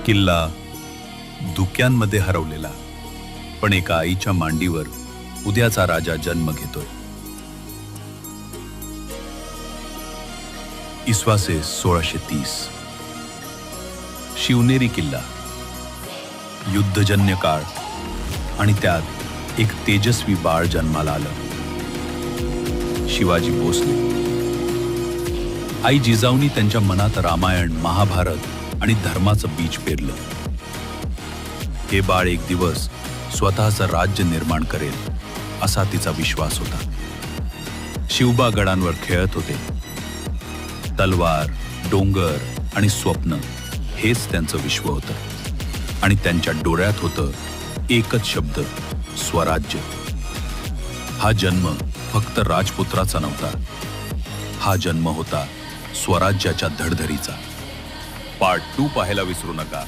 किल्ला धुक्यांमध्ये हरवलेला, पण एका आईच्या मांडीवर उद्याचा राजा जन्म घेतोय. इसवासे 1630. शिवनेरी किल्ला, युद्धजन्य काळ आणि त्यात एक तेजस्वी बाळ जन्माला आलं. शिवाजी भोसले. आई जिजाऊनी त्यांच्या मनात रामायण, महाभारत आणि धर्माचं बीज पेरलं. हे बाळ एक दिवस स्वतःचं राज्य निर्माण करेल असा तिचा विश्वास होता. शिवबा गडांवर खेळत होते. तलवार, डोंगर आणि स्वप्न हेच त्यांचं विश्व होतं. आणि त्यांच्या डोळ्यात होतं एकच शब्द, स्वराज्य. हा जन्म फक्त राजपुत्राचा नव्हता, हा जन्म होता स्वराज्याच्या धडधडीचा. पार्ट 2 पाहायला विसरू नका.